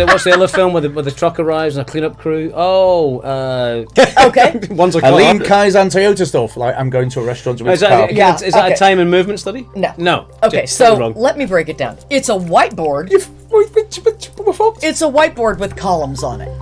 What's the other film where the truck arrives and a cleanup crew? Okay. One's a Aline Kaizen Toyota stuff. Like, I'm going to a restaurant with Is that a time and movement study? No. Okay, Just so wrong. let me break it down. It's a whiteboard. It's a whiteboard with columns on it.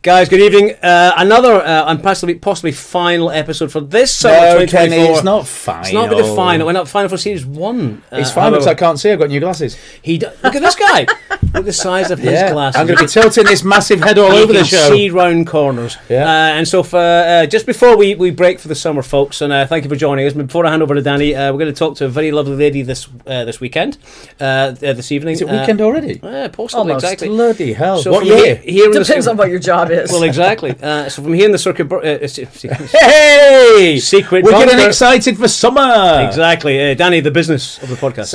Guys, good evening. Another and possibly final episode for this summer. No, 2024. Kenny, it's not final. It's not really final. We're not final for series 1. It's fine because I can't see. I've got new glasses. Look at this guy. Look at the size of his glasses. I'm going to be tilting this massive head all over the show. See round corners. Yeah. And so for just before we break for the summer, folks, and thank you for joining us. Before I hand over to Danny, we're going to talk to a very lovely lady this weekend, this evening. Is it weekend already? Possibly, Almost. exactly. Bloody hell. So what from year? Depends on what your job is. Well, exactly. So from here in the circuit... Hey! Secret We're bunker. getting excited for summer. Exactly. Danny, the business of the podcast.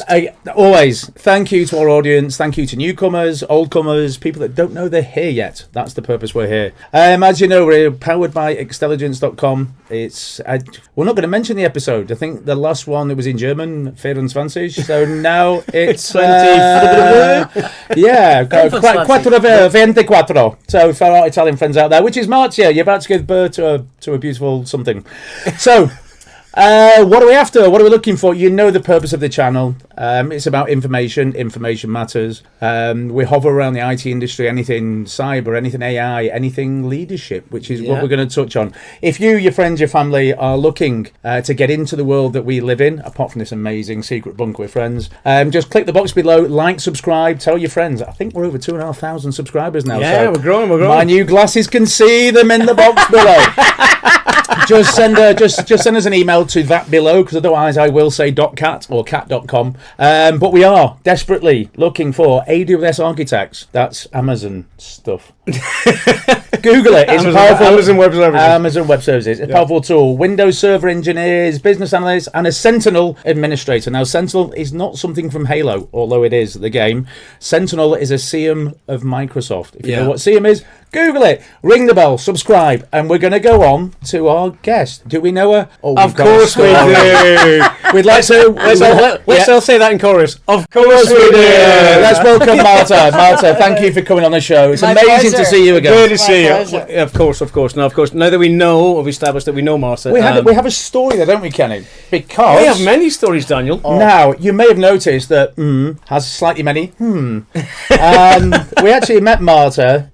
Always, thank you to our audience. Thank you to newcomers, oldcomers, people that don't know they're here yet. That's the purpose we're here. As you know, we're powered by Extelligence.com. We're not going to mention the episode. I think the last one, it was in German, 24. So now it's... 24. So for our Italian friends out there, which is Marta, you're about to give birth to a beautiful something. So... what are we after? What are we looking for? You know the purpose of the channel. It's about information. Information matters. We hover around the IT industry, anything cyber, anything AI, anything leadership, which is what we're going to touch on. If you, your friends, your family are looking to get into the world that we live in, apart from this amazing secret bunker with friends, just click the box below, like, subscribe, tell your friends. I think we're over 2,500 subscribers now. Yeah, so we're growing. my new glasses can see them in the box below. Just send us an email to that below, because otherwise I will say .cat or cat.com. But we are desperately looking for AWS architects. That's Amazon stuff. Google it. It's a powerful Amazon Web Services. Amazon Web Services. It's a powerful tool. Windows Server engineers, business analysts, and a Sentinel administrator. Now, Sentinel is not something from Halo, although it is the game. Sentinel is a CM of Microsoft. If you know what CM is, Google it. Ring the bell. Subscribe. And we're going to go on to our guest. Do we know her? Oh, of course we do. We'd like to... Let's all say that in chorus. Of course we do. Let's welcome Marta. Marta, thank you for coming on the show. It's amazing to see you again. Good to see you. Of course. Now that we know, we've established that we know Marta. We have a story there, don't we, Kenny? Because... We have many stories, Daniel. Now, you may have noticed that has slightly many we actually met Marta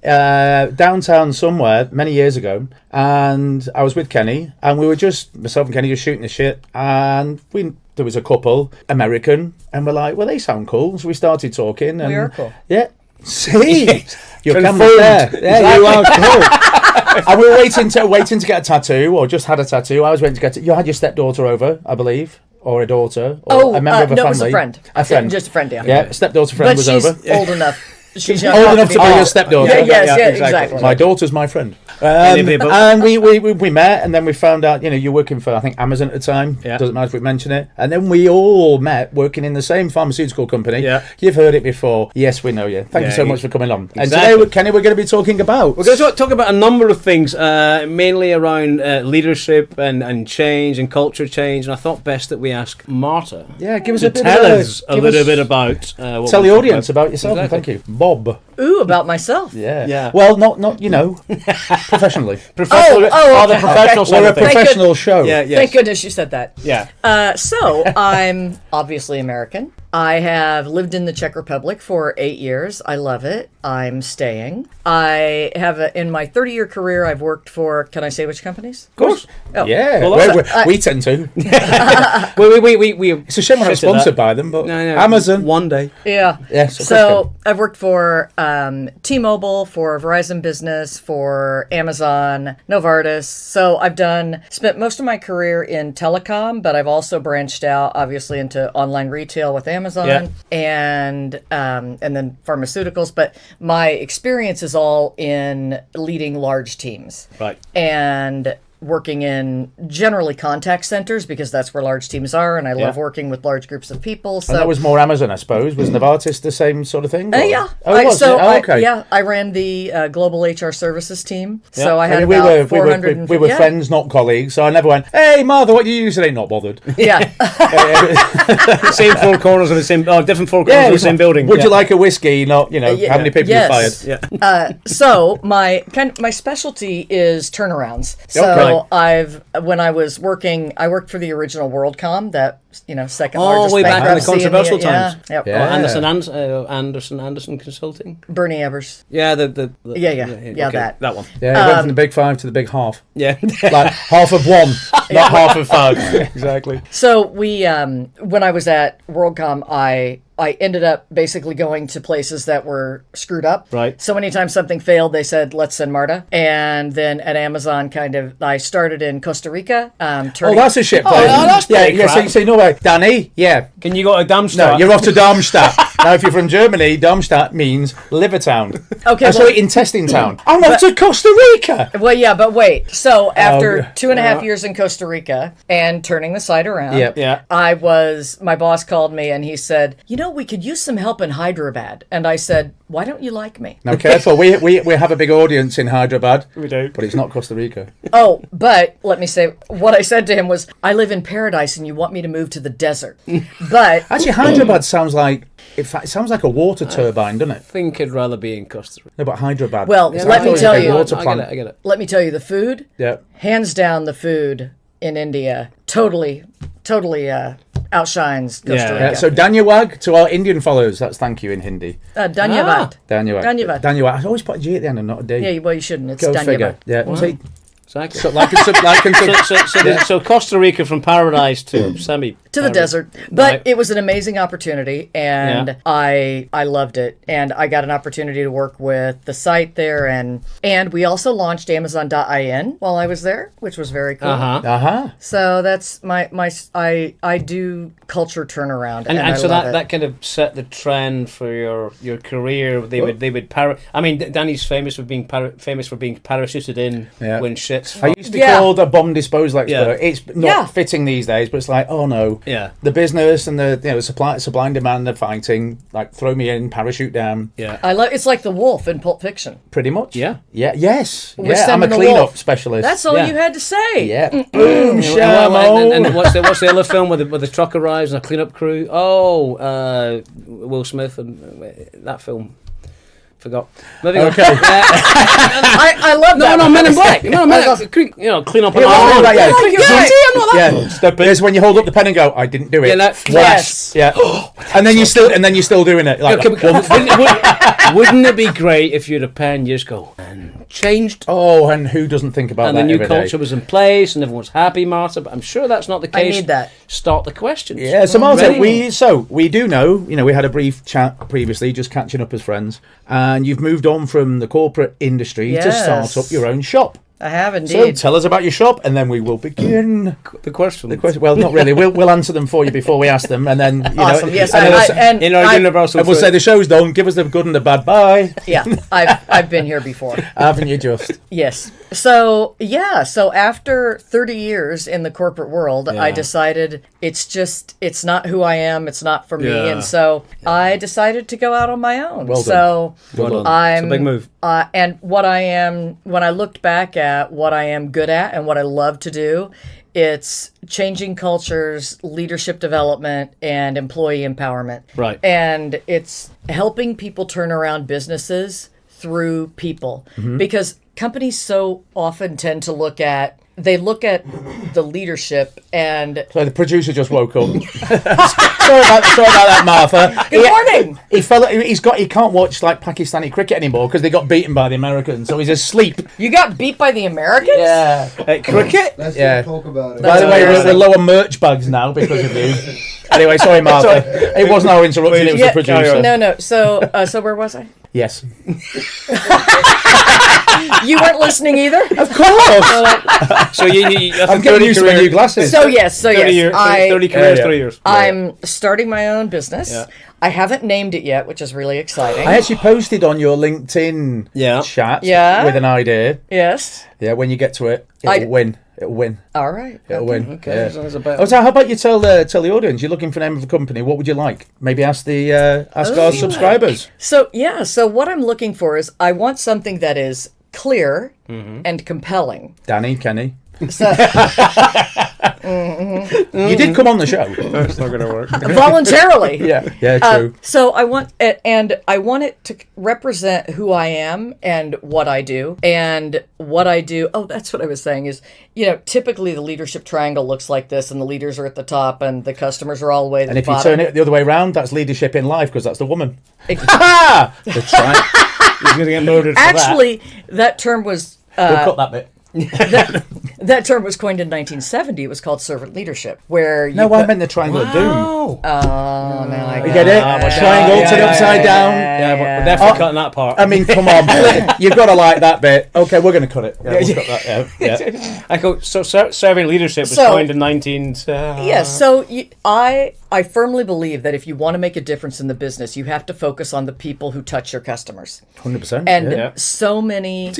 downtown somewhere many years ago, and I was with Kenny, and we were myself and Kenny just shooting the shit, and there was a couple, American, and we're like, well, they sound cool, so we started talking. And, we are cool. Yeah. See? Your Confirmed. camera's there. Yeah, you are cool. And we were waiting to get a tattoo, or just had a tattoo. I was waiting to get it. You had your stepdaughter over, I believe, or a daughter, or a member of a family. No, it was a friend. A friend. Just a friend, yeah. Yeah, stepdaughter friend was over. But she's old enough. She's old enough to be your stepdaughter. Yeah, exactly. My daughter's my friend. And we met, and then we found out, you're working for, I think, Amazon at the time. Yeah. Doesn't matter if we mention it. And then we all met working in the same pharmaceutical company. Yeah. You've heard it before. Yes, we know you. Thank you so much for coming on. Exactly. And today, Kenny, we're going to be talking about... We're going to talk about a number of things, mainly around leadership and change and culture change. And I thought best that we ask Marta. Yeah, give us to a bit tell of us a little bit about. What tell the we're audience about yourself. Exactly. And thank you, Bob. Ooh, about myself. Yeah. Well, not professionally. Professional. Oh, the professional side We're a of things. professional show. Yeah. Yes. Thank goodness you said that. Yeah. So I'm obviously American. I have lived in the Czech Republic for 8 years. I love it. I'm staying. I have, in my 30-year career, I've worked for, can I say which companies? Of course. Oh. Yeah. Well, we tend to. we It's a shame we're not sponsored by them, but no. Amazon. One day. Yeah. Yes. So I've worked for T-Mobile, for Verizon Business, for Amazon, Novartis. So I've spent most of my career in telecom, but I've also branched out, obviously, into online retail with Amazon and then pharmaceuticals. But my experience is all in leading large teams. Right. And working in generally contact centers because that's where large teams are, and I love working with large groups of people. So And that was more Amazon, I suppose. Was Novartis the same sort of thing? yeah. Oh, it was. Okay. I ran the global HR services team. Yeah. So I had mean, about 400. we were friends, not colleagues. So I never went, "Hey, Martha, what do you do today?" Not bothered. Yeah. Same four corners of the same, different four corners of the same building. Would you like a whiskey? Not, how many people you fired? Yeah. So my specialty is turnarounds. So when I was working, I worked for the original WorldCom, that second largest way back in the bankruptcy controversial times. Yeah. Yep. Yeah. Anderson Consulting. Bernie Evers. Yeah, that one. Yeah, he went from the big five to the big half. Yeah, like half of one, not half of five. Exactly. So we, when I was at WorldCom, I ended up basically going to places that were screwed up. Right. So anytime something failed, they said, let's send Marta. And then at Amazon, I started in Costa Rica. That's a ship place. That's pretty crap. So you know where, Danny? Yeah. Can you go to Darmstadt? No, you're off to Darmstadt. Now, if you're from Germany, Darmstadt means liver town. Okay. Sorry, intestine town. I'm off to Costa Rica. Well, yeah, but wait. So after 2.5 years in Costa Rica and turning the site around, my boss called me and he said, we could use some help in Hyderabad. And I said, why don't you like me? Now, careful. We have a big audience in Hyderabad. We do. But it's not Costa Rica. Oh, but let me say, what I said to him was, I live in paradise and you want me to move to the desert. But actually, Hyderabad sounds like it sounds like a water turbine, doesn't it? I think I'd rather be in Costa Rica. No, but Hyderabad. Well, let me tell you. I get it. Let me tell you, the food, hands down, the food in India totally outshines Costa Rica. Yeah. So Dhanyawad to our Indian followers, that's thank you in Hindi. Dhanyavad. Dhanyawad. I always put a G at the end and not a D. Yeah, well, you shouldn't. It's Go Dhanyavad. figure. Yeah. Wow. See, Exactly. So Costa Rica from paradise to to the desert. But it was an amazing opportunity, and I loved it. And I got an opportunity to work with the site there, and we also launched Amazon.in while I was there, which was very cool. So that's I do culture turnaround, and so that kind of set the trend for your career. They would Danny's famous for being parachuted in when shit's. I used to be called a bomb disposal expert. It's not fitting these days, but it's like, oh no, the business and the supply and demand are fighting. Like, throw me in, parachute down. Yeah, it's like the wolf in Pulp Fiction. Pretty much. Yeah. Yes. I'm a cleanup specialist. That's all you had to say. Yeah. Boom. And what's the other film where the truck arrives and a cleanup crew? Will Smith and that film. Forgot. Moving on. I love that. No, Men in Black. No, clean up an Step in. It's when you hold up the pen and go, I didn't do it. Yes. Yeah. and then you're still doing it. Like, wouldn't it be great if you had a pen, you just go and changed? Oh, and who doesn't think about and that? And the new culture was in place, and everyone's happy, Marta. But I'm sure that's not the case. I need that. Start the questions. Yeah. So Marta, we do know. We had a brief chat previously, just catching up as friends, and you've moved on from the corporate industry to start up your own shop. I have indeed. So tell us about your shop, and then we will begin the question. Well, not really. We'll answer them for you before we ask them, and then awesome. Yes, in our universal. And we'll say the show's done. Give us the good and the bad. Bye. Yeah, I've been here before. Haven't you just? Yes. So after 30 years in the corporate world, I decided it's not who I am. It's not for me, and so I decided to go out on my own. Well done. So it's a big move. And what I am, when I looked back at what I am good at and what I love to do, it's changing cultures, leadership development, and employee empowerment. Right. And it's helping people turn around businesses through people, because companies so often tend to look at the leadership and... So the producer just woke up. sorry about that, Martha. Good morning. He can't watch like Pakistani cricket anymore because they got beaten by the Americans, so he's asleep. You got beat by the Americans? Yeah. Cricket? Let's not talk about it. By the way, we're lower merch bags now because of you. Anyway, sorry, Martha. It wasn't our interruption, it was the producer. No. So where was I? Yes. You weren't listening either? Of course. So I'm getting used to my new glasses. So yes. 30 careers, 3 years. I'm starting my own business. Yeah. I haven't named it yet, which is really exciting. I actually posted on your LinkedIn chat with an idea. Yes. Yeah, when you get to it, it'll win. It'll win. All right. It'll win. Okay. Yeah. So how about you tell the audience? You're looking for the name of the company. What would you like? Maybe ask our subscribers. So what I'm looking for is I want something that is clear and compelling. Danny, Kenny. So, You did come on the show. That's not going to work. voluntarily. Yeah, true. So I want it, and I want it to represent who I am and what I do. And what I do, that's what I was saying is, typically the leadership triangle looks like this, and the leaders are at the top, and the customers are all the way to And the if you bottom. turn it the other way around, that's leadership in life, because that's the woman. That's right. You're going to get murdered for Actually, that term was... We'll cut that bit. That term was coined in 1970. It was called servant leadership, where you I meant the triangle of doom. Oh, now I You get it? Triangle to the upside down. Yeah, we're definitely cutting that part. I mean, come on. You've got to like that bit. Okay, we're going to cut it. Yeah, we'll cut that. Yeah. I go, so serving leadership was coined in 19... Yes, so I firmly believe that if you want to make a difference in the business, you have to focus on the people who touch your customers. 100%. And so many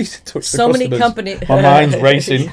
companies... My mind's racing.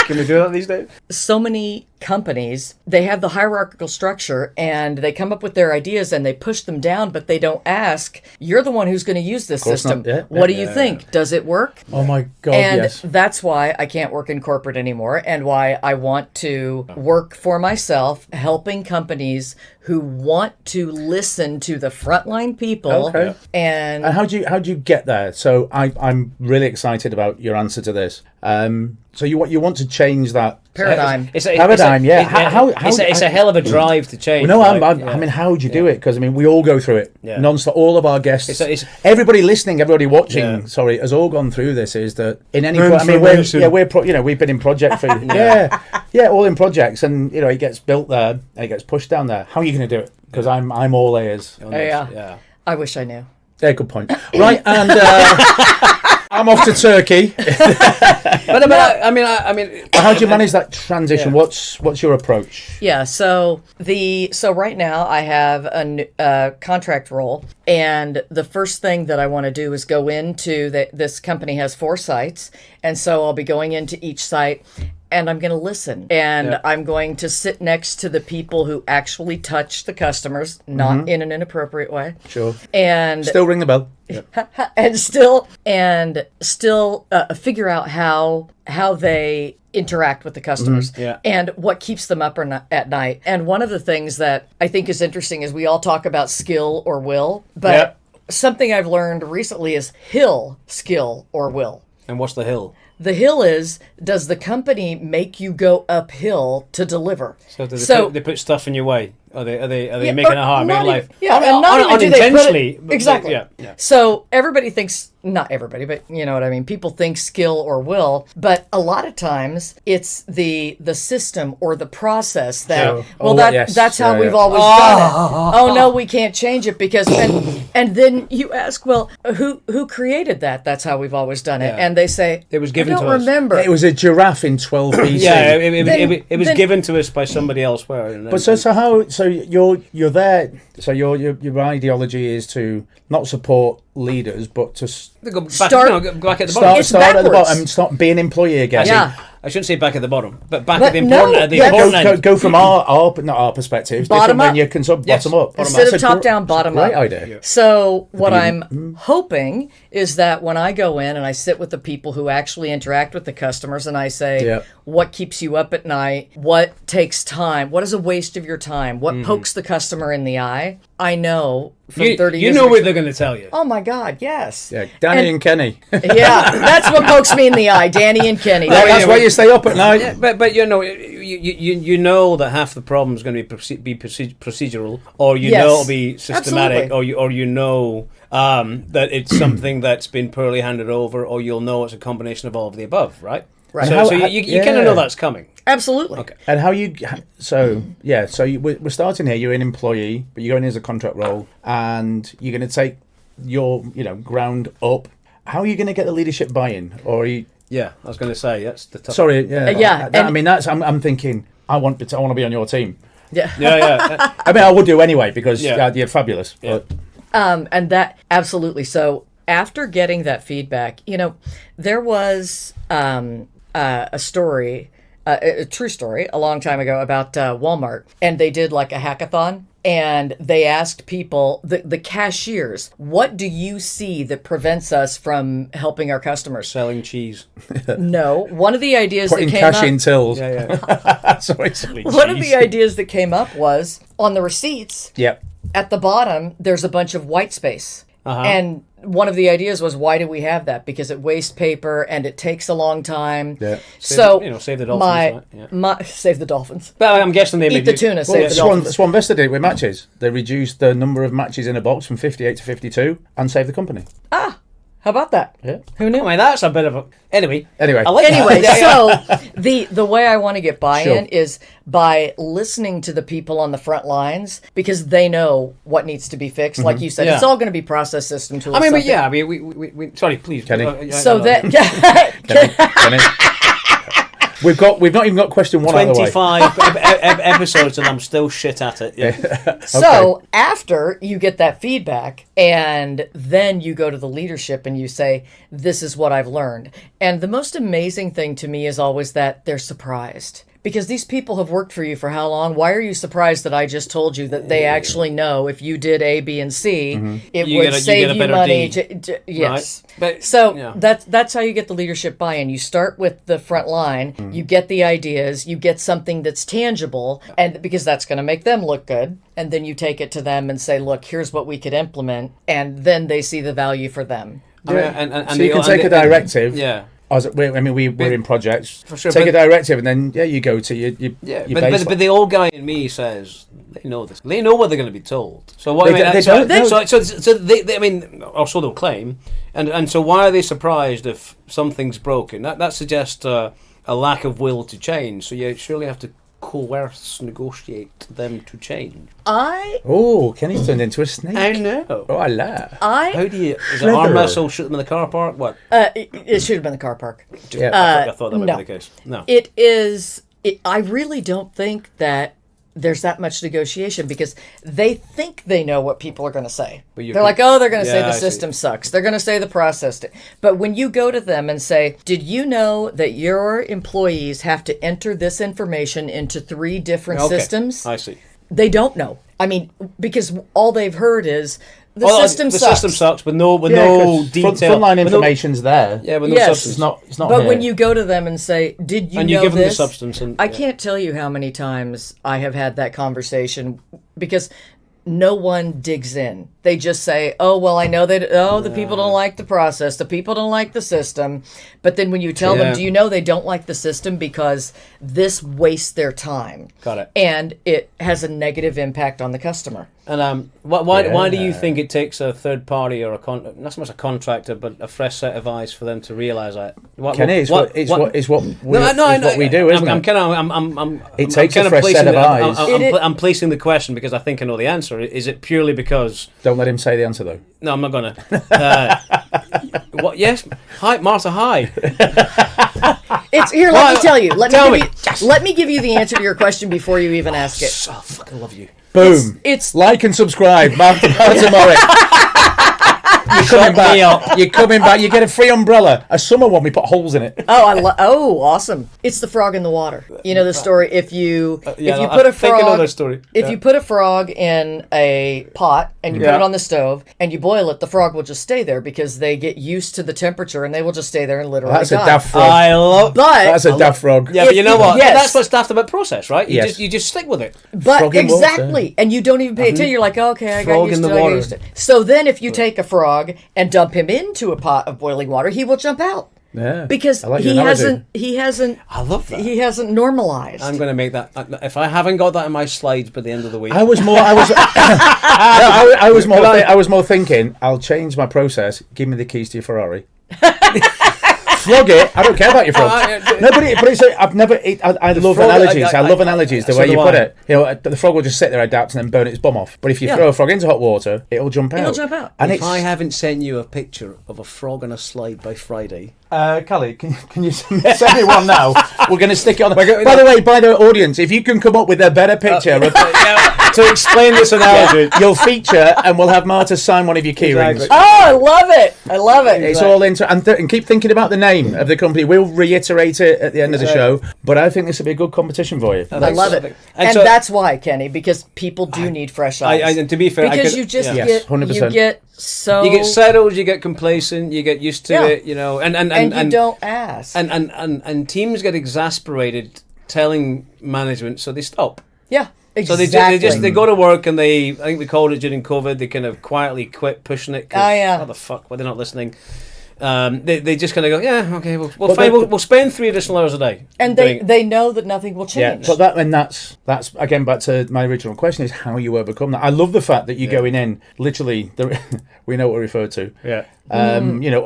Can we do that these days? So many companies, they have the hierarchical structure and they come up with their ideas and they push them down, but they don't ask, you're the one who's going to use this system. What do you think? Does it work? Oh my God, and yes. that's why I can't work in corporate anymore, and why I want to work for myself, helping companies who want to listen to the frontline people. Okay. And how'd you get there? So I'm really excited about your answer to this. So you want to change that paradigm. It's a hell of a drive to change. No, I mean, how would you do it? Because I mean, we all go through it non-stop. All of our guests, everybody listening, everybody watching, has all gone through this. Is that in any? We've been in project for all in projects, and it gets built there and it gets pushed down there. How are you going to do it? Because I'm all ears. I wish I knew. Yeah, good point. Right, and I'm off to Turkey. I mean, how do you manage that transition? What's your approach? Yeah, so right now I have a contract role, and the first thing that I want to do is go into this company has 4 sites, and so I'll be going into each site. And I'm going to listen, and I'm going to sit next to the people who actually touch the customers, not in an inappropriate way. Sure. And still ring the bell. and still figure out how they interact with the customers and what keeps them up at night. And one of the things that I think is interesting is we all talk about skill or will, but something I've learned recently is hill, skill, or will. And what's the hill? The hill is, does the company make you go uphill to deliver? So they put stuff in your way? Are they making it hard, making life? Yeah, and not unintentionally. Exactly. So everybody thinks, not everybody, but you know what I mean. People think skill or will, but a lot of times it's the system or the process that. That's how we've always done it. Oh no, we can't change it because. And then you ask, well, who created that? That's how we've always done it. And they say it was given I to don't us. remember. It was a giraffe in 12 BC. Yeah, it was given to us by somebody elsewhere. But so you're there. So your ideology is to not support leaders, but to go back at the bottom. Start at the bottom. Stop being an employee again. Yeah. I shouldn't say back at the bottom, but back at the important end. Go from not our perspective. Bottom up. When you can bottom up. Instead of top down, bottom up. Great idea. So what I'm hoping is that when I go in and I sit with the people who actually interact with the customers and I say, what keeps you up at night? What takes time? What is a waste of your time? What pokes the customer in the eye? I know from 30 years. You know what they're going to tell you. Oh my God, yes. Yeah, Danny and Kenny. Yeah, that's what pokes me in the eye, Danny and Kenny. That's why you stay up at night. Yeah, but you know that half the problem is going to be procedural, or it'll be systematic, or you know that it's something that's been poorly handed over, or you'll know it's a combination of all of the above, right? Right. So you kind of know that's coming. Absolutely. Okay. And we're starting here. You're an employee, but you're going in as a contract role, and you're going to take your ground up. How are you going to get the leadership buy-in, or are you? Yeah, I was going to say that's the tough. Sorry, yeah. I'm thinking I want to be on your team. Yeah. Yeah. I mean, I would do anyway because you're fabulous. Yeah. But And that absolutely. So after getting that feedback, there was a story, a true story, a long time ago about Walmart, and they did like a hackathon. And they asked people, the cashiers, what do you see that prevents us from helping our customers? Selling cheese. No. One of the ideas putting that came cash up, in tills. Yeah. Sorry, silly one of cheese. the ideas that came up was on the receipts, Yep. at the bottom, there's a bunch of white space. And one of the ideas was, why do we have that? Because it wastes paper and it takes a long time. Yeah. Save the dolphins. Right? Yeah. Save the dolphans. But I'm guessing they Eat the tuna, save the dolphins. Swan Vesta did it with matches. They reduced the number of matches in a box from 58 to 52 and saved the company. How about that? Yeah. Who knew? I mean, that's a bit of a... Anyway. Anyway. I like Anyway, that. so the way I want to get buy-in Sure. is by listening to the people on the front lines, because they know what needs to be fixed. Like you said, Yeah. it's all going to be process system tools. I mean, but something. yeah, I mean, we sorry, please. Kenny. So that Kenny? We've not even got question one out of the way. 25 episodes and I'm still shit at it. Yeah. So after you get that feedback, and then you go to the leadership and you say, this is what I've learned. And the most amazing thing to me is always that they're surprised. Because these people have worked for you for how long? Why are you surprised that I just told you that they actually know if you did A, B, and C, it would save you money? Yes. Right? But, So yeah. that's how you get the leadership buy-in. You start with the front line, you get the ideas, you get something that's tangible, and because that's going to make them look good, and then you take it to them and say, look, here's what we could implement, and then they see the value for them. I mean, and So you can take a directive. Yeah. We're in projects. For sure, Take but- a directive, and then you go to your Yeah, your but the old guy in me says they know this. They know what they're going to be told. So what They I mean, don't know. so they I mean, or so they'll claim, and so why are they surprised if something's broken? That suggests a lack of will to change. So you surely have to coerce, negotiate them to change. Kenny's turned into a snake. I know. Oh, I laugh. How do you? Is it Clever. arm wrestle? Shoot them in the car park? What? It should have been the car park. Yeah. I thought that might no. be the case. No. It is. I really don't think that there's that much negotiation, because they think they know what people are going to say. They're like, oh, they're going to say the system sucks. They're going to say the process. But when you go to them and say, did you know that your employees have to enter this information into 3 different systems? I see. They don't know. I mean, because all they've heard is the system sucks. The system sucks, with no detail. Frontline information's there. Yeah, with no Yes. substance. It's not. But here. when you go to them and say, did you And know you give them the this? substance. And, I can't tell you how many times I have had that conversation, because no one digs in. They just say, oh, well, I know that, the people don't like the process, the people don't like the system. But then when you tell them, do you know they don't like the system because this wastes their time? Got it. And it has a negative impact on the customer. And why do you think it takes a third party or not so much a contractor, but a fresh set of eyes for them to realise that? It's what we do, isn't it? It takes a fresh set of eyes. I'm placing the question because I think I know the answer. Is it purely because? Don't let him say the answer, though. No, I'm not gonna. What? Yes. Hi, Marta. Hi. It's here. Let me tell you. Let me give you the answer to your question before you even ask it. I fucking love you. Boom. It's like and subscribe. Marta Morris. You're coming back. You get a free umbrella. A summer one. We put holes in it. awesome! It's the frog in the water. You know the story. If you put a frog, you put a frog in a pot and you put it on the stove and you boil it, the frog will just stay there because they get used to the temperature and they will just stay there and literally That's die. a daft frog. That's a daft frog. Yeah, but you know what? Yes. That's what's daft about process, right? You just stick with it. But Frog in exactly, and you don't even pay attention. You're like, okay, I got used to it. I got used to it. So then, if you take a frog and dump him into a pot of boiling water, he will jump out. Yeah, because he hasn't. I love that. He hasn't normalized. I'm going to make that. If I haven't got that in my slides by the end of the week, I was more thinking. I'll change my process. Give me the keys to your Ferrari. Flog it. I don't care about your frog. No, but it's I've never. I love analogies. I love analogies. The way you put it. You know, the frog will just sit there, adapt, and then burn its bum off. But if you throw a frog into hot water, it'll jump out. It'll jump out. And if I haven't sent you a picture of a frog on a slide by Friday, Callie, can you send me one now? We're going to stick it on. By the way, by the audience, if you can come up with a better picture to explain this analogy, you'll feature, and we'll have Marta sign one of your key rings. Oh, I love it! I love it. It's all into and keep thinking about the name of the company. We'll reiterate it at the end of the show. But I think this will be a good competition for you. I love it, and so, that's why, Kenny, because people do need fresh eyes. And to be fair, because you just get 100%. You get settled, you get complacent, you get used to it, you know, and you don't ask, and teams get exasperated telling management, so they stop. Yeah. Exactly. So they go to work and I think we called it during COVID, they kind of quietly quit pushing it. What the fuck? Why they're not listening? They just kind of go, yeah, okay, we'll spend 3 additional hours a day. And they know that nothing will change. Yeah, but that's again back to my original question, is how you overcome that. I love the fact that you're going in literally. We know what we refer to. Yeah. You know,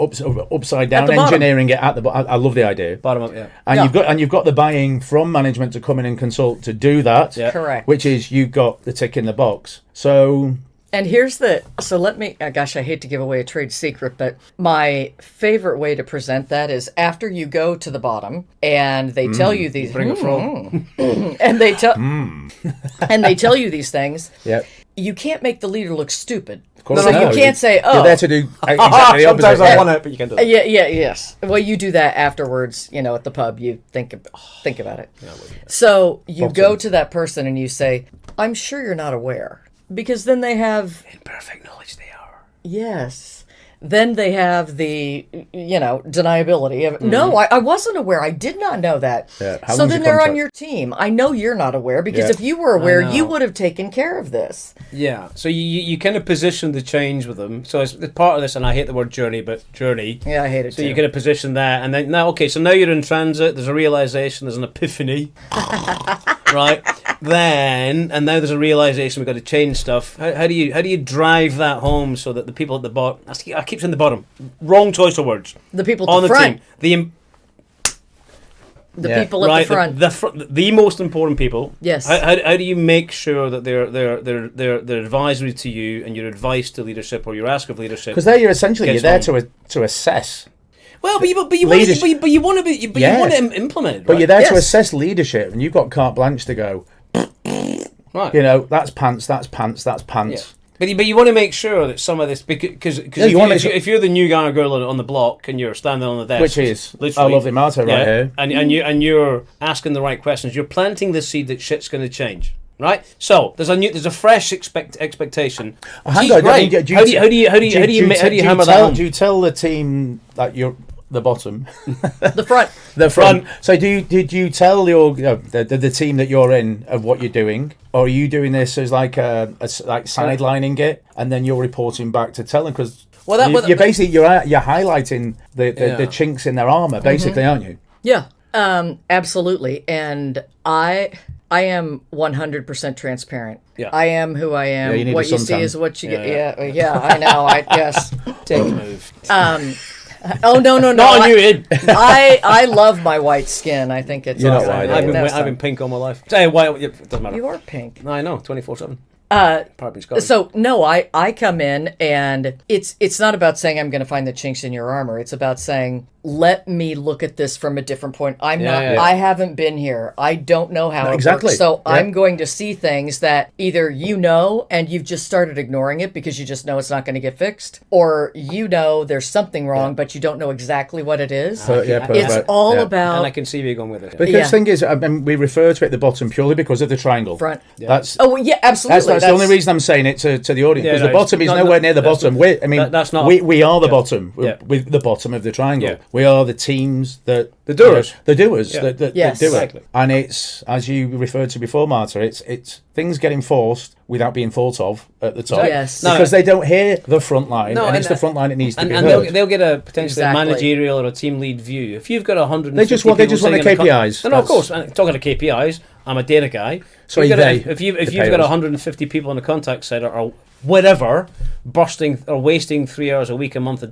upside down engineering it at the bottom. I love the idea. Bottom up, yeah. And you've got the buying from management to come in and consult to do that. Yeah. Correct. Which is you've got the tick in the box. So. And here's let me, gosh, I hate to give away a trade secret, but my favorite way to present that is after you go to the bottom and they tell you these, bring a frog, and they tell, and they tell you these things. Yep. You can't make the leader look stupid. So you can't say, "Oh, you're there to do exactly the opposite." Sometimes I want it, but you can't do that. Yes. Well, you do that afterwards. You know, at the pub, you think about it. So you go to that person and you say, "I'm sure you're not aware." Because then they have imperfect knowledge. They are. Yes. Then they have the, deniability of, no, I wasn't aware. I did not know that. Yeah. So then they're on your team. I know you're not aware because if you were aware, you would have taken care of this. Yeah. So you kind of position the change with them. So it's part of this, and I hate the word journey, but journey. Yeah, I hate it so too. you kind of position that, and then now you're in transit. There's a realization. There's an epiphany. Right. And now there's a realization we've got to change stuff. How do you drive that home so that the people at the bottom? I keep saying the bottom. Wrong choice of words. The people at the front. Team. The people at the front. The most important people. Yes. How do you make sure that they're advisory to you and your advice to leadership or your ask of leadership? Because there you're there to assess. Well, but you want to implement it. Right? But you're there to assess leadership, and you've got carte blanche to go. Right. You know, that's pants. That's pants. That's pants. Yeah. But you want to make sure that some of this, because if you're the new guy or girl on the block and you're standing on the desk, which is our lovely Marta right here, and you're asking the right questions, you're planting the seed that shit's going to change. Right, so there's a fresh expectation. Hang on, right. How do you hammer that home? Do you tell the team that you're the bottom, the front, the front? So did you tell the team that you're in of what you're doing, or are you doing this as like sidelining it, and then you're reporting back to tell them? Because you're basically you're highlighting the chinks in their armor, basically, aren't you? Yeah, absolutely, and I am 100% transparent. Yeah. I am who I am. Yeah, what you see is what you get. Yeah, I know. Yes. Take a move. Oh no! Not on you, Ed. I love my white skin. I think it's. You're not white. I've been pink all my life. Say white. It doesn't matter. You are pink. No, I know. 24/7. So no, I come in and it's not about saying I'm going to find the chinks in your armor. It's about saying, let me look at this from a different point. I haven't been here. I don't know how it works. So I'm going to see things that either and you've just started ignoring it because you just know it's not going to get fixed, or there's something wrong, but you don't know exactly what it is. It's all about. And I can see where you're going with it. Because the thing is, we refer to it at the bottom purely because of the triangle. Front. Yeah. That's absolutely. That's the only reason I'm saying it to the audience, because the bottom is nowhere near the bottom. We are the bottom. With the bottom of the triangle. Yeah. We are the teams that the doers. The doers. Yeah. That do exactly. it. And it's, as you referred to before, Marta, it's things getting forced without being thought of at the top. Yes. Because they don't hear the front line, and it's the front line that needs to be heard. And they'll get a potentially managerial or a team lead view. If you've got 100, they just want the KPIs. No, of course. And talking to KPIs, I'm a data guy. If you've got 150 people on the contact center or whatever, wasting 3 hours a week, a month,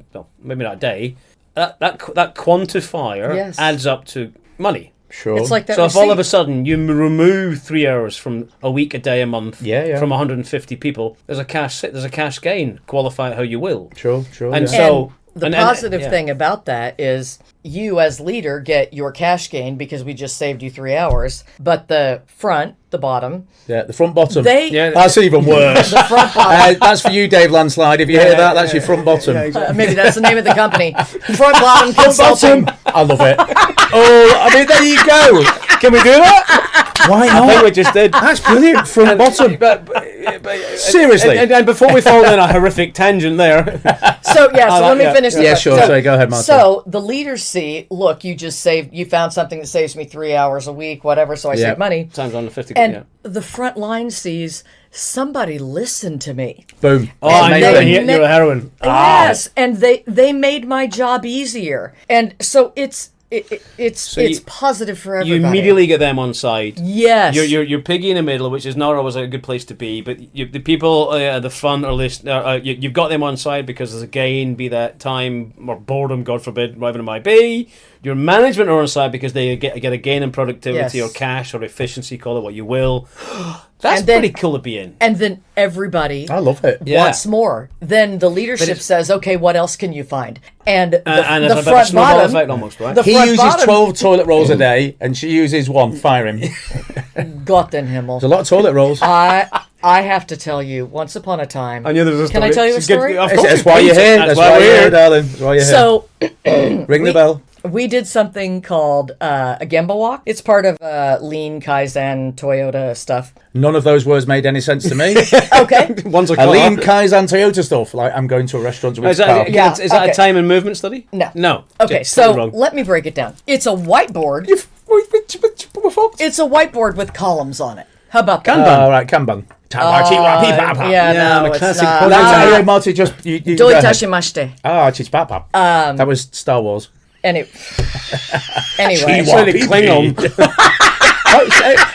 maybe not a day, that quantifier Yes. adds up to money. Sure. It's like that. So if all of a receipt. sudden you remove 3 hours from a week, a day, a month, Yeah. from 150 people, there's a cash gain. Qualify it how you will. Sure. And yeah. so the positive thing about that is you as leader get your cash gain because we just saved you 3 hours, but the bottom, Yeah, the front bottom. they That's even worse. the front bottom. That's for you, Dave Landslide. If you hear that, that's your front bottom. Maybe that's the name of the company. Front bottom consulting. I love it. Oh, I mean, there you go. Can we do that? Why I think not? we just did. That's brilliant. Front bottom. But Seriously. and before we fall in a horrific tangent there, So let me finish. Yeah, sure. So, Sorry, go ahead, Marta. So the leaders see, look, you found something that saves me 3 hours a week, whatever. So I Yeah. save money. times on the 50. And the front line sees somebody listened to me. Boom. Oh, I And knew they you're a heroine. Yes, and they made my job easier, and so it's positive for everybody. You immediately get them on side. Yes. You're piggy in the middle, which is not always a good place to be. But the people at the front are listening. You've got them on side because there's a gain, be that time or boredom, God forbid, whatever it might be. Your management are on side because they get a gain in productivity Yes. or cash or efficiency, call it what you will. That's And then- pretty cool to be in. And then everybody I love it. Yeah. wants more. Then the leadership says, "Okay, what else can you find?" And And the it's a bit of a front snowball bottom, effect almost, right? the He front uses bottom, 12 toilet rolls a day, and she uses one. Fire him. There's Gott den Himmel. a lot of toilet rolls. I have to tell you, once upon a time. I knew there was a Can I story. tell you a It's good- story? of course That's you why can. you're here. That's why you're here, darling. That's why you're here. So Ring the bell. we did something called a Gemba Walk. It's part of Lean, Kaizen, Toyota stuff. None of those words made any sense to me. Okay. One's a A lean car. Kaizen Toyota stuff. Like, I'm going to a restaurant with Is a car. that, Yeah, is that okay. a time and movement study? No. No. Okay, Just so totally wrong. let me break it down. It's a whiteboard. We're fucked. It's a whiteboard with columns on it. How about that? All right, Kanban. Yeah, no, I'm a it's classic not. project. Anyway, Marty, just you go ahead. Doitashimashite. Chich-pap-pap. That was Star Wars. Anyway, It's really Klingon.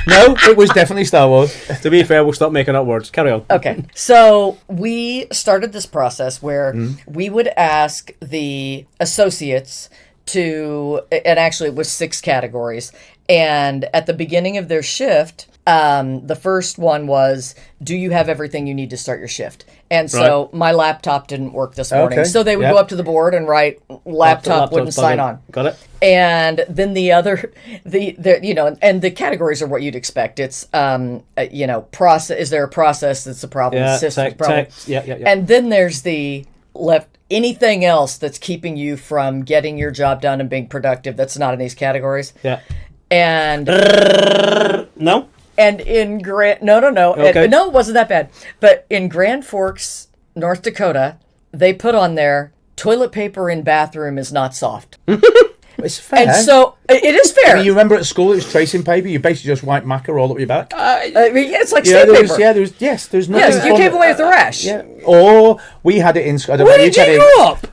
No, it was definitely Star Wars. To be fair, we'll stop making up words. Carry on. okay. So we started this process where we would ask the associates to, and actually it was 6 categories. And at the beginning of their shift, the first one was, do you have everything you need to start your shift? And so my laptop didn't work this morning. Okay. So they would Yep. go up to the board and write, laptop wouldn't sign on. Got it? And then the other, and the categories are what you'd expect. It's, process. Is there a process that's a problem? Yeah, Systems problem. yeah. And then there's the left. Anything else that's keeping you from getting your job done and being productive that's not in these categories. Yeah. And No? in Grand, no, Okay. no, it wasn't that bad. But in Grand Forks, North Dakota, they put on there, toilet paper in bathroom is not soft. It's fair. And so it is fair. You remember at school it was tracing paper? You basically just wipe maca all up your back. It's like Yeah, sandpaper. there's nothing. Yes, you fun- came away with a rash. Yeah. Or we had it in school. I don't Where know, did you had you it- grow up?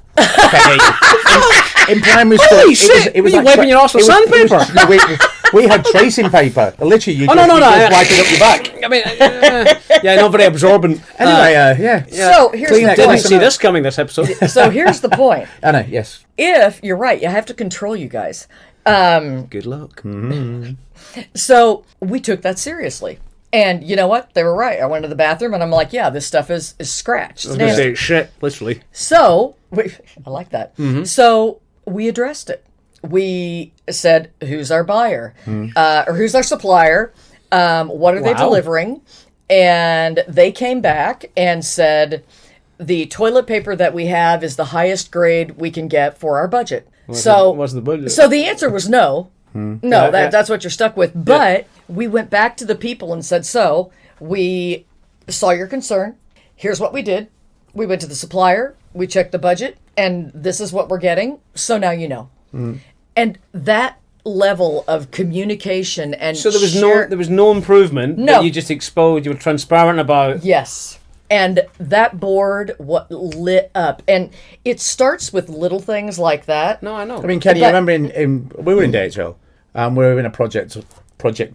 in primary school. Holy shit! Were you wiping your arse with sandpaper? We had tracing paper. Literally, you Oh, just, no, you no, just no. wipe it up your back. I mean, yeah, not very absorbent. Anyway, yeah. So here's Kleenex. the Didn't point. see this coming this episode. So here's the point. I know, yes. If you're right, you have to control you guys. Good luck. So we took that seriously. And you know what? They were right. I went to the bathroom and I'm like, yeah, this stuff is scratched. I was going to say shit, literally. So, I like that. So we addressed it. We said, who's our buyer? Or who's our supplier? What are they Wow. delivering? And they came back and said, the toilet paper that we have is the highest grade we can get for our budget. What's the budget? So the answer was no. No, Yeah, yeah. that's what you're stuck with. But we went back to the people and said, so we saw your concern. Here's what we did. We went to the supplier. We checked the budget. And this is what we're getting. So now you know. And that level of communication and So there was no improvement. No. That you just exposed. You were transparent about. Yes. And that board lit up. And it starts with little things like that. No, I know. I mean, Kenny, But- I remember we were in Datesville, and we were in a project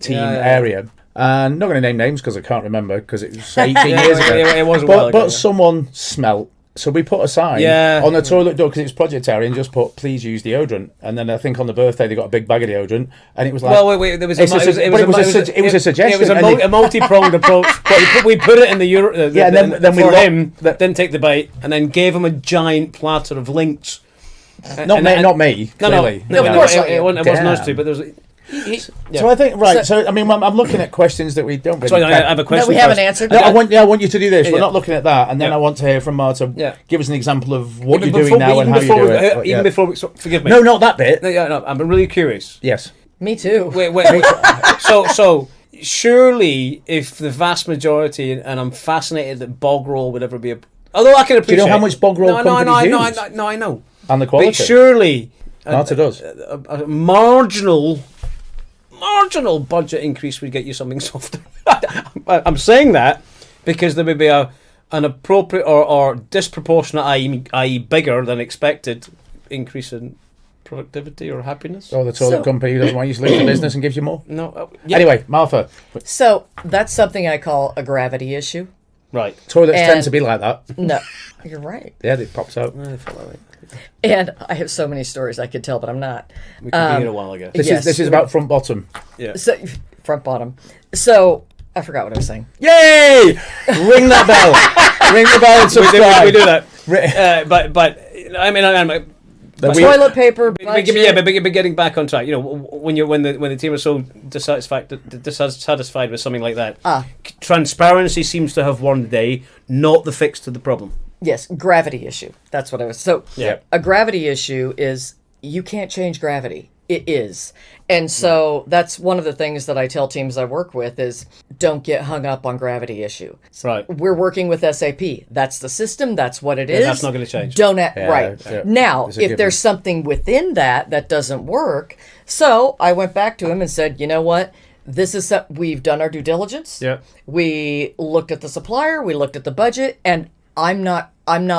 team area. And not going to name names because I can't remember because it was 18 years ago. It was a while ago, But yeah. someone smelt So we put a sign on the toilet door because it was project area and just put, please use deodorant. And then I think on the birthday they got a big bag of deodorant and it was like... Well, wait, there was a suggestion. It was a multi-pronged approach. We put it in the Euro... then didn't take the bite and then gave him a giant platter of links. Not me, clearly. No, of course it wasn't us two, but there was... So I think I'm looking at questions that we don't really. Sorry, I have a question. No, we haven't answered. No, I want you to do this. We're not looking at that, and then I want to hear from Marta. Yeah. Give us an example of what you're doing now and how you do it. Even before, forgive me. No, not that bit. No, I'm really curious. Yes. Me too. Wait. So surely, if the vast majority, and I'm fascinated that bog roll would ever be a. Although I can appreciate. Do you know how much bog roll companies use? No, I know. And the quality. But surely, Marta does. A marginal budget increase would get you something softer. I'm saying that because there would be an appropriate or disproportionate, i.e. bigger than expected, increase in productivity or happiness. Or the toilet company doesn't want you to leave the business and gives you more. No. Anyway, Martha. So that's something I call a gravity issue. Right. Toilets tend to be like that. No, you're right. Yeah, it pops out. And I have so many stories I could tell, but I'm not. We could be here a while, I guess. This is about front bottom. Yeah. So, front bottom. So I forgot what I was saying. Yay! Ring that bell. Ring the bell and subscribe. We do that. But I mean, toilet paper. But getting back on track. You know, when the team is so dissatisfied with something like that, transparency seems to have won the day, not the fix to the problem. Yes, gravity issue. That's what I was. So a gravity issue is you can't change gravity. It is. And so that's one of the things that I tell teams I work with is don't get hung up on gravity issue. Right. We're working with SAP. That's the system. That's what it is. That's not going to change. Right. Yeah. Now, if there's something within that doesn't work, so I went back to him and said, you know what? We've done our due diligence. Yeah. We looked at the supplier. We looked at the budget, and I'm not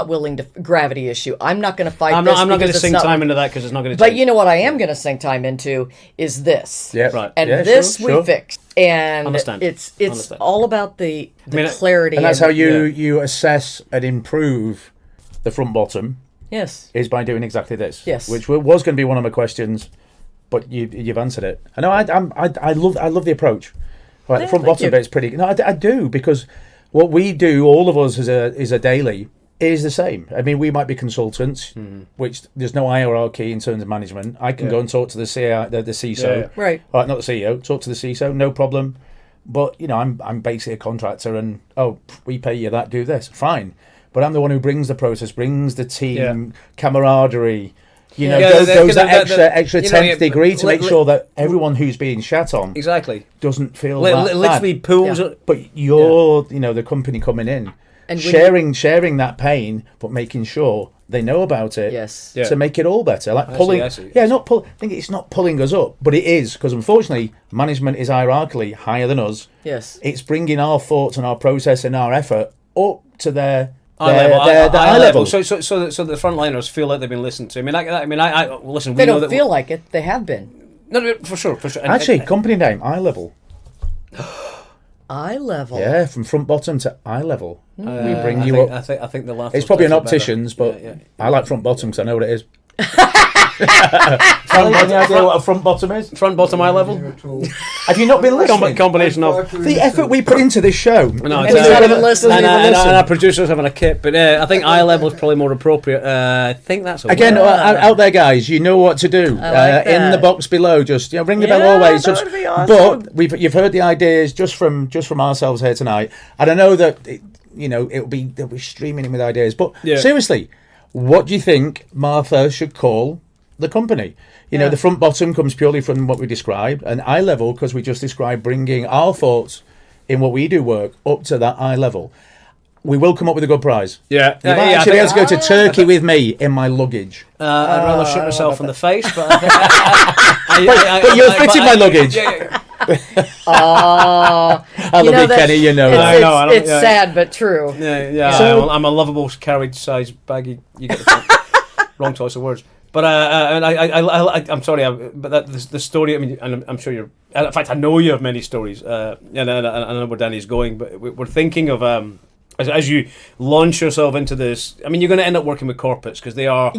willing to gravity issue. I'm not going to fight. I'm not going to sink time into that because it's not going to. But you know what I am going to sink time into is this. Yeah, right. And we fixed. And it's all about the clarity. And that's how you assess and improve the front bottom. Yes. Is by doing exactly this. Yes. Which was going to be one of my questions, but you've answered it. I know. I love the approach. Right, the front bottom bit's pretty. No, I do because. What we do, all of us, is a daily, is the same. I mean, we might be consultants, which there's no hierarchy in terms of management. I can go and talk to the CISO, right? Not the CEO. Talk to the CISO, no problem. But I'm basically a contractor, and we pay you that, do this, fine. But I'm the one who brings the process, brings the team camaraderie. Goes that extra 10th degree to make sure that everyone who's being shat on doesn't feel literally bad. pulls. But you're the company coming in and sharing that pain, but making sure they know about it to make it all better. Like pulling, I think it's not pulling us up, but it is because unfortunately management is hierarchically higher than us. Yes, it's bringing our thoughts and our process and our effort up to their eye level. So the frontliners feel like they've been listened to. I mean, listen. They don't feel like it. They have been. No, for sure. Actually, company name eye level. Eye level. Yeah, from front bottom to eye level. We bring you up. I think the laugh. It's probably an optician's, but I like front bottom because I know what it is. Any idea what a front bottom is? Front bottom eye level. Have you not been listening? Combination of the effort we put into this show. No, and he's not even listening. And our producers having a kip, but I think eye level is probably more appropriate. I think that's again out there, guys. You know what to do. In the box below, just ring the bell always. That would be awesome. But you've heard the ideas just from ourselves here tonight, and I know that they'll be streaming in with ideas. But seriously, what do you think Martha should call the company? The front bottom comes purely from what we described, and eye level because we just described bringing our thoughts in what we do work up to that eye level. We will come up with a good prize. Yeah, you might actually be able to go to Turkey with me in my luggage. I'd rather shoot myself in the face, but but you'll fit in my luggage. I love you, Kenny. It's sad but true. Yeah. So, I'm a lovable carriage size baggie. You get the point. Wrong choice of words. But I'm sorry, but the story. I mean, and I'm sure you're. In fact, I know you have many stories. And I know where Danny's going. But we're thinking of as you launch yourself into this, I mean, you're going to end up working with corporates because they are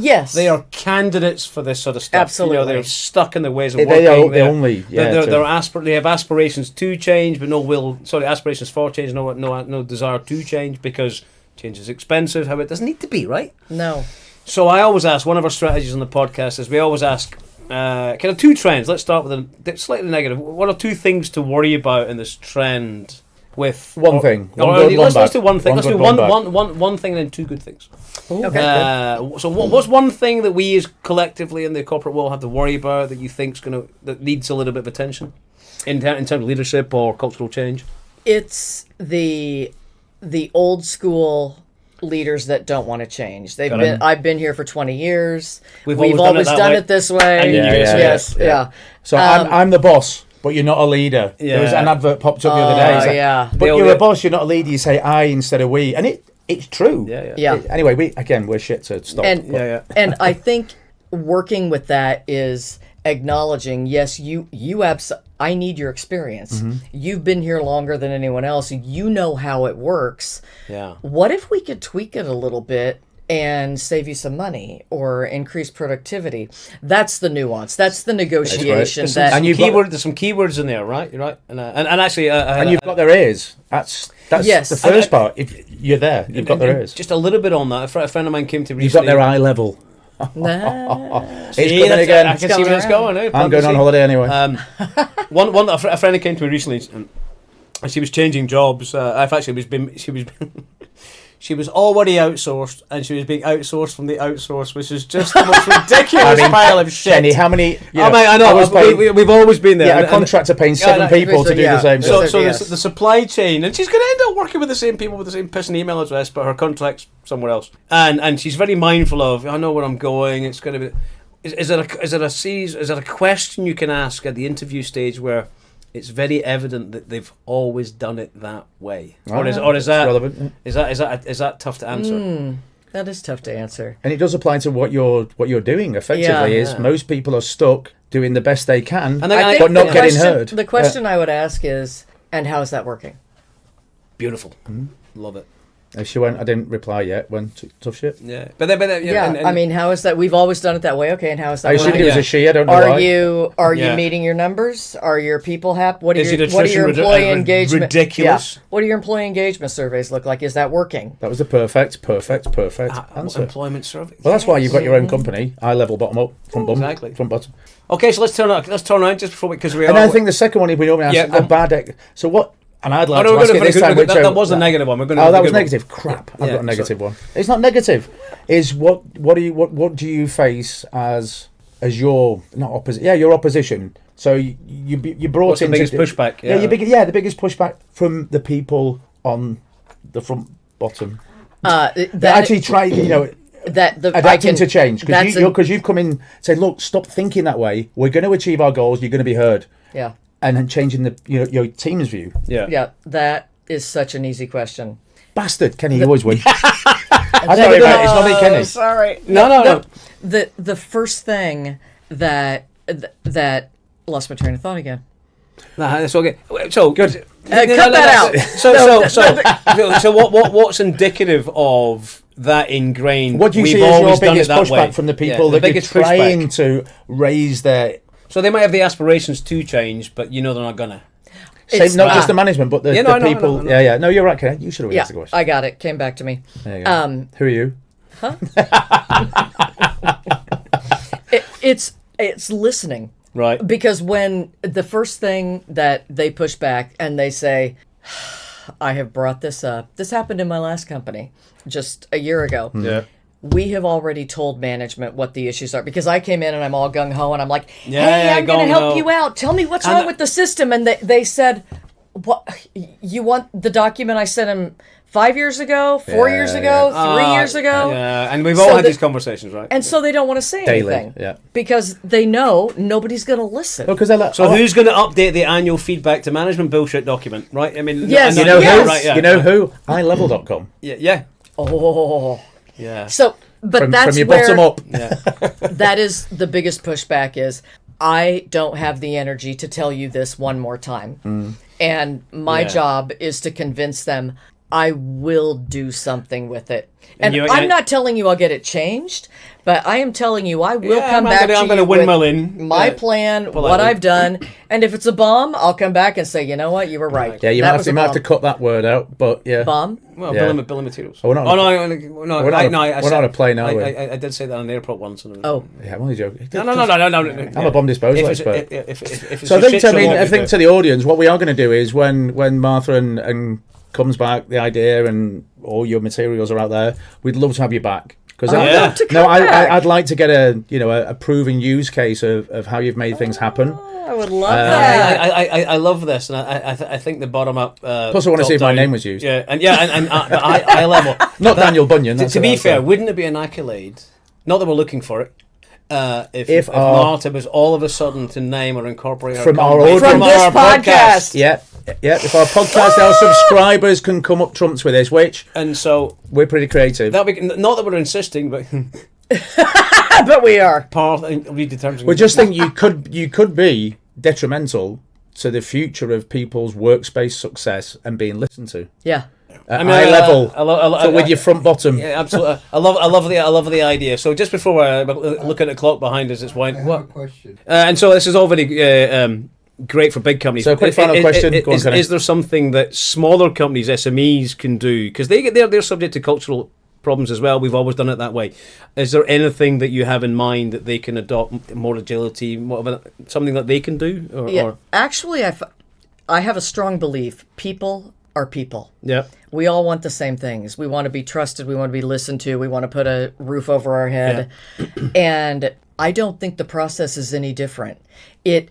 candidates for this sort of stuff. Absolutely, they're stuck in the ways of working. They have aspirations to change, but aspirations for change, no desire to change because change is expensive. How it doesn't need to be, right? No. So I always ask. One of our strategies on the podcast is we always ask. Kind of two trends. Let's start with a slightly negative. What are two things to worry about in this trend? With one thing. Let's do one thing. Let's do one thing and then two good things. Okay. So what's one thing that we as collectively in the corporate world have to worry about that you think's that needs a little bit of attention in terms of leadership or cultural change? It's the old school leaders that don't want to change. I've been here for 20 years. We've always done it this way. Yeah. So I'm the boss, but you're not a leader. Yeah. There was an advert popped up the other day. But you're a boss, you're not a leader. You say I instead of we, and it's true. Yeah. Anyway, we're shit, so stop. And I think working with that is acknowledging, yes, I need your experience. Mm-hmm. You've been here longer than anyone else. You know how it works. Yeah. What if we could tweak it a little bit and save you some money or increase productivity? That's the nuance. That's the negotiation. There's some keywords in there, right? You're right. And actually, you've got their ears. That's the first part. If you're there, you've got their ears. Just a little bit on that. A friend of mine came to recently. You've got their eye level. It's coming again. I can see where it's going. I'm going on holiday anyway. A friend who came to me recently, and she was changing jobs. She was already outsourced, and she was being outsourced from the outsource, which is just the most ridiculous pile of shit. Jenny, how many? I know. We've always been there. Yeah, a contractor paying 7 people to do the same. So the supply chain, and she's going to end up working with the same people with the same pissing email address, but her contract's somewhere else. And she's very mindful of. I know where I'm going. It's going to be. Is it a question you can ask at the interview stage where it's very evident that they've always done it that way, or is that relevant? Is that tough to answer? That is tough to answer, and it does apply to what you're doing. Effectively, most people are stuck doing the best they can, but not getting heard. The question I would ask is, and how is that working? Beautiful, love it. She went. I didn't reply yet. Went tough shit. Yeah, but I mean, how is that? We've always done it that way. Okay, and how is that? I assumed it was a she. I don't know why. Are you meeting your numbers? Are your people happy? What are your employee engagement? Ridiculous. Yeah. What do your employee engagement surveys look like? Is that working? That was the perfect answer. Employment survey. Well, that's why you've got your own company. Eye level, bottom up, front bottom. Okay, so let's turn around just before because we. And I think the second one, if we normally ask a bad. So what? And I'd like to ask it this time. That was a negative one. That was negative. Crap! I've got a negative one. It's not negative. Is what do you face as your not opposition? Yeah, your opposition. So you brought in the biggest pushback. The biggest pushback from the people on the front bottom. That actually try. Adapting to change because you've come in and said, look, stop thinking that way. We're going to achieve our goals. You're going to be heard. Yeah. And changing your team's view. Yeah, that is such an easy question. Bastard, Kenny, you always win. I sorry, mate, it's not me, Kenny. Sorry. No. The first thing that lost my train of thought again. Nah, that's okay. So good. Cut that out. So what's indicative of that ingrained? What do you see as your biggest pushback from the people that are trying to raise their? So they might have the aspirations to change, but they're not gonna. Not just the management, but the people. No. No, you're right, Ken. You should have asked the question. I got it. Came back to me. There you go. Who are you? Huh? It's listening. Right. Because when the first thing that they push back and they say, I have brought this up. This happened in my last company just a year ago. Yeah. We have already told management what the issues are because I came in and I'm all gung-ho and I'm like, hey, I'm going to help you out. Tell me what's wrong with the system. And they said, what? You want the document I sent him 5 years ago, 4 years ago, 3 years ago? Yeah, and we've all had these conversations, right? And so they don't want to say anything. Yeah. Because they know nobody's going to listen. Well, who's going to update the annual feedback to management bullshit document, right? I mean, yes. You know who? Right, you know who? iLevel.com. Yeah. Oh. Yeah. So, but that's from your where bottom up. Yeah. That is the biggest pushback is I don't have the energy to tell you this one more time. And my job is to convince them I will do something with it. And I'm not telling you I'll get it changed, but I am telling you I will come back to you with my plan, what I've done, and if it's a bomb, I'll come back and say, you know what, you were right. Yeah, you might have to cut that word out, but yeah. Bomb? Well, bill of materials. Oh, we're not on a plane, are we? I did say that on the airport once. Oh. Yeah, I'm only joking. No. I'm a bomb disposal expert. So I think to the audience, what we are going to do is when Martha and comes back, the idea and all your materials are out there, we'd love to have you back. Because I'd like to get a proven use case of how you've made things happen. I would love that. I love this, and I think the bottom up. Plus, I want to see if my name was used. Yeah, and eye level. Not Daniel Bunyan. To be fair, wouldn't it be an accolade? Not that we're looking for it. If Marta was all of a sudden to name or incorporate from our podcast. Yeah. If our podcast, our subscribers can come up trumps with this, and so we're pretty creative. Not that we're insisting, but but we are. Read the terms. We just think you could be detrimental to the future of people's workspace success and being listened to. Yeah. Eye level, with your front bottom. Yeah, absolutely. I love the idea. So just before we look at the clock behind us, it's wine. What question? And so this is already great for big companies. So, quick final question: is there something that smaller companies, SMEs, can do? Because they're subject to cultural problems as well. We've always done it that way. Is there anything that you have in mind that they can adopt, more agility, something that they can do? Actually, I have a strong belief. People are people. Yeah. We all want the same things. We want to be trusted. We want to be listened to. We want to put a roof over our head. Yeah. And I don't think the process is any different. It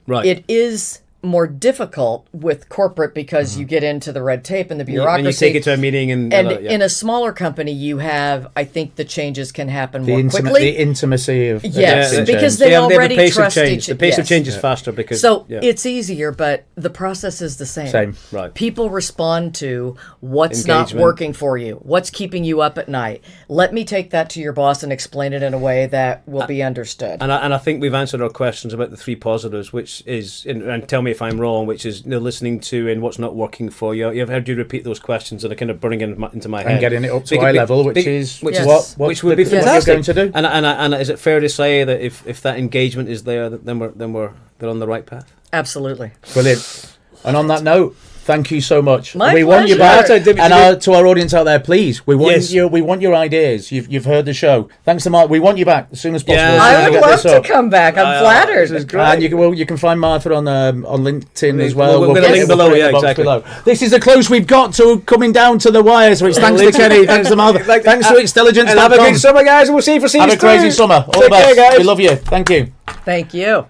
is more difficult with corporate because you get into the red tape and the bureaucracy. And you take it to a meeting. And in a smaller company, you have, I think the changes can happen more quickly. The intimacy of because they already trust each other. The pace of change is faster because it's easier, but the process is the same. Same, right. People respond to what's not working for you, what's keeping you up at night. Let me take that to your boss and explain it in a way that will be understood. And I think we've answered our questions about the 3 positives, which is, and tell me if I'm wrong, which is listening to and what's not working for you. I've heard you repeat those questions and they're kind of burning into my head. And getting it up to eye level, which would be fantastic. What you're going to do. And is it fair to say that if that engagement is there, then they're on the right path? Absolutely. Brilliant. And on that note, thank you so much. We want you back, and to our audience out there, please, we want your ideas. You've heard the show. Thanks to Marta. We want you back as soon as possible. Yeah. I would love to come back. I'm flattered. This is great. And you can find Martha on LinkedIn as well. We'll link below. Yeah, exactly. Below. This is the close we've got to coming down to the wire. So it's thanks to Kenny, thanks to Martha, thanks to Extelligence. And have a great summer, guys. We'll see you for season 2. Have a crazy summer. All the best. We love you. Thank you. Thank you.